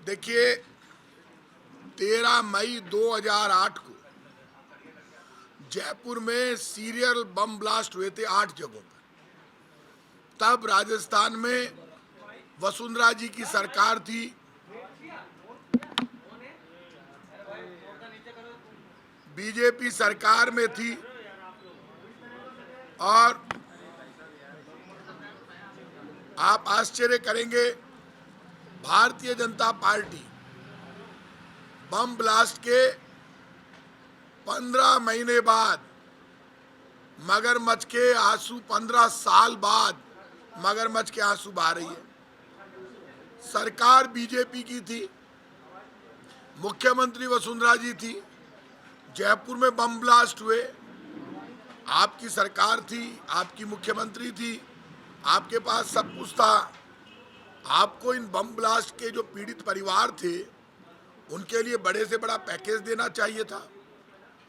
देखिए, 13 मई 2008 को जयपुर में सीरियल बम ब्लास्ट हुए थे 8 जगहों पर। तब राजस्थान में वसुंधरा जी की सरकार थी। बीजेपी सरकार में थी और आप आश्चर्य करेंगे, Bharatiya Janata party bomb blast के 15 महीने बाद मगरमच्छ के आंसू, 15 साल बाद मगरमच्छ के आंसू बहा रही है। सरकार बीजेपी की थी, मुख्यमंत्री वसुंधरा जी थी, जयपुर में बम ब्लास्ट हुए, आपकी सरकार थी, आपकी मुख्यमंत्री थी, आपके पास सब कुछ था। आपको इन बम ब्लास्ट के जो पीड़ित परिवार थे उनके लिए बड़े से बड़ा पैकेज देना चाहिए था,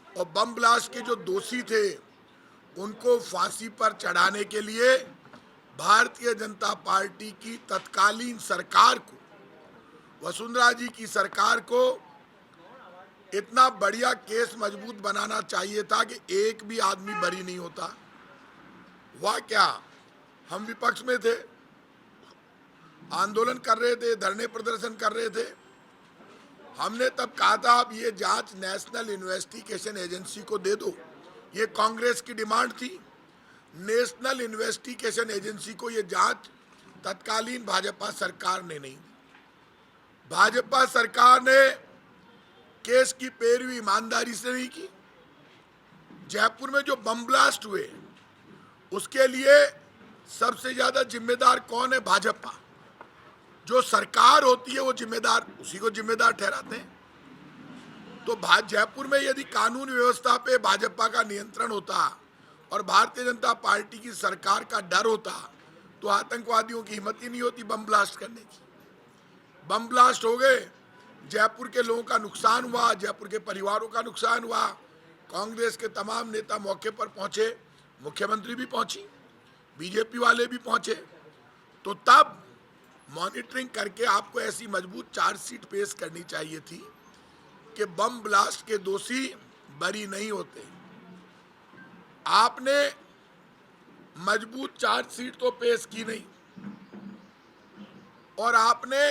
और बम ब्लास्ट के जो दोषी थे उनको फांसी पर चढ़ाने के लिए भारतीय जनता पार्टी की तत्कालीन सरकार को, वसुंधरा जी की सरकार को इतना बढ़िया केस मजबूत बनाना चाहिए था कि एक भी आदमी बरी नहीं होता। वह क्या, हम विपक्ष में थे, आंदोलन कर रहे थे, धरने प्रदर्शन कर रहे थे। हमने तब कहा था अब ये जांच नेशनल इन्वेस्टिगेशन एजेंसी को दे दो। ये कांग्रेस की डिमांड थी। नेशनल इन्वेस्टिगेशन एजेंसी को ये जांच तत्कालीन भाजपा सरकार ने नहीं दी। भाजपा सरकार ने केस की पैरवी ईमानदारी से नहीं की। जयपुर में जो बम ब्लास्ट हुए उसके लिए सबसे ज्यादा जिम्मेदार कौन है? भाजपा। जो सरकार होती है वो जिम्मेदार, उसी को जिम्मेदार ठहराते हैं। तो जयपुर में यदि कानून व्यवस्था पे भाजपा का नियंत्रण होता और भारतीय जनता पार्टी की सरकार का डर होता तो आतंकवादियों की हिम्मत ही नहीं होती बम ब्लास्ट करने की। बम ब्लास्ट हो गए, जयपुर के लोगों का नुकसान हुआ, जयपुर के परिवारों का नुकसान हुआ। कांग्रेस के तमाम नेता मौके पर पहुंचे, मुख्यमंत्री भी पहुंची, बीजेपी वाले भी पहुंचे। तो तब मॉनिटरिंग करके आपको ऐसी मजबूत चार्जशीट पेश करनी चाहिए थी कि बम ब्लास्ट के दोषी बरी नहीं होते। आपने मजबूत चार्जशीट तो पेश की नहीं, और आपने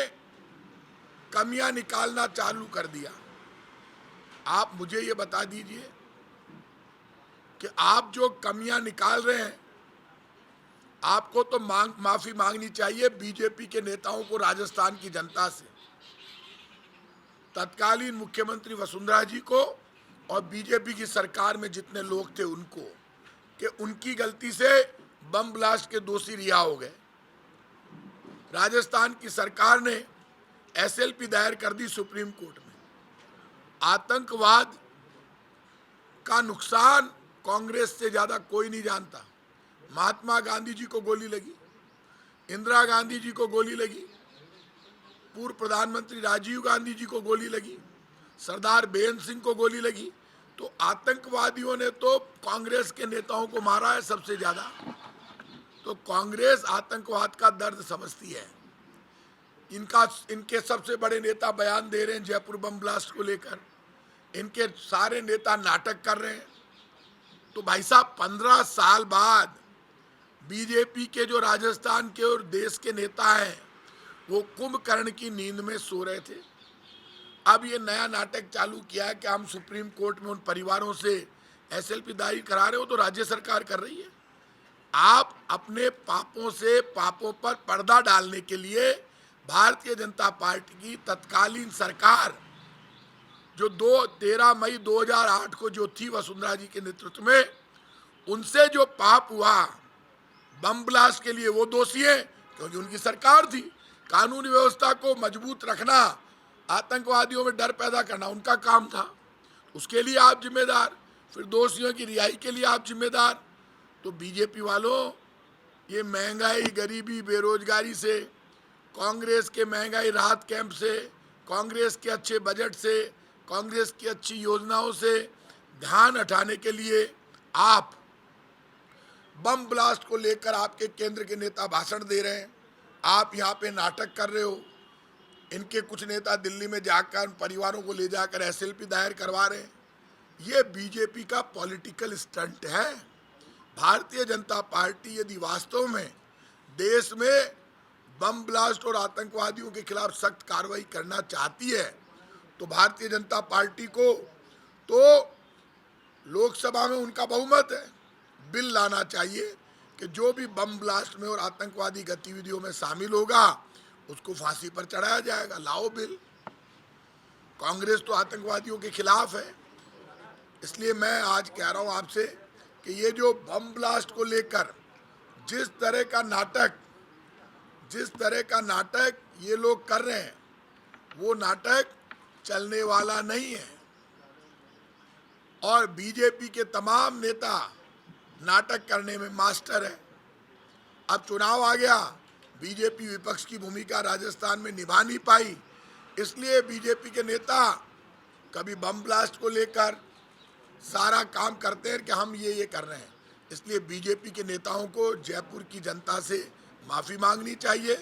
कमियां निकालना चालू कर दिया। आप मुझे ये बता दीजिए कि आप जो कमियां निकाल रहे हैं, आपको तो माफी मांगनी चाहिए बीजेपी के नेताओं को, राजस्थान की जनता से, तत्कालीन मुख्यमंत्री वसुंधरा जी को और बीजेपी की सरकार में जितने लोग थे उनको, कि उनकी गलती से बम ब्लास्ट के दोषी रिहा हो गए। राजस्थान की सरकार ने एसएलपी दायर कर दी सुप्रीम कोर्ट में। आतंकवाद का नुकसान कांग्रेस से ज्यादा कोई नहीं जानता। महात्मा गांधी जी को गोली लगी, इंदिरा गांधी जी को गोली लगी, पूर्व प्रधानमंत्री राजीव गांधी जी को गोली लगी, सरदार बेन सिंह को गोली लगी। तो आतंकवादियों ने तो कांग्रेस के नेताओं को मारा है सबसे ज्यादा। तो कांग्रेस आतंकवाद का दर्द समझती है। इनके सबसे बड़े नेता बयान दे रहे हैं जयपुर बम ब्लास्ट को लेकर, इनके सारे नेता नाटक कर रहे हैं। तो भाई साहब, 15 साल बाद बीजेपी के जो राजस्थान के और देश के नेता हैं वो कुंभकर्ण की नींद में सो रहे थे। अब ये नया नाटक चालू किया है कि हम सुप्रीम कोर्ट में उन परिवारों से एसएलपी दायर करा रहे हो, तो राज्य सरकार कर रही है। आप अपने पापों से पापों पर पर्दा डालने के लिए भारतीय जनता पार्टी की तत्कालीन सरकार जो 13 मई 2008 को जो थी वसुंधरा जी के नेतृत्व में, उनसे जो पाप हुआ बम ब्लास्ट के लिए, वो दोषी है क्योंकि उनकी सरकार थी। कानून व्यवस्था को मजबूत रखना, आतंकवादियों में डर पैदा करना उनका काम था, उसके लिए आप जिम्मेदार, फिर दोषियों की रिहाई के लिए आप जिम्मेदार। तो बीजेपी वालों, ये महंगाई, गरीबी, बेरोजगारी से, कांग्रेस के महंगाई राहत कैंप से, कांग्रेस के अच्छे बजट से, कांग्रेस की अच्छी योजनाओं से ध्यान हटाने के लिए आप बम ब्लास्ट को लेकर आपके केंद्र के नेता भाषण दे रहे हैं, आप यहाँ पे नाटक कर रहे हो। इनके कुछ नेता दिल्ली में जाकर परिवारों को ले जाकर एसएलपी दायर करवा रहे हैं। ये बीजेपी का पॉलिटिकल स्टंट है। भारतीय जनता पार्टी यदि वास्तव में देश में बम ब्लास्ट और आतंकवादियों के खिलाफ सख्त कार्रवाई करना चाहती है तो भारतीय जनता पार्टी को तो लोकसभा में उनका बहुमत है, बिल लाना चाहिए कि जो भी बम ब्लास्ट में और आतंकवादी गतिविधियों में शामिल होगा उसको फांसी पर चढ़ाया जाएगा। लाओ बिल। कांग्रेस तो आतंकवादियों के खिलाफ है। इसलिए मैं आज कह रहा हूं आपसे कि ये जो बम ब्लास्ट को लेकर जिस तरह का नाटक ये लोग कर रहे हैं वो नाटक चलने वाला नहीं है। और बीजेपी के तमाम नेता नाटक करने में मास्टर है। अब चुनाव आ गया, बीजेपी विपक्ष की भूमिका राजस्थान में निभा नहीं पाई, इसलिए बीजेपी के नेता कभी बम ब्लास्ट को लेकर सारा काम करते हैं कि हम ये कर रहे हैं। इसलिए बीजेपी के नेताओं को जयपुर की जनता से माफ़ी मांगनी चाहिए।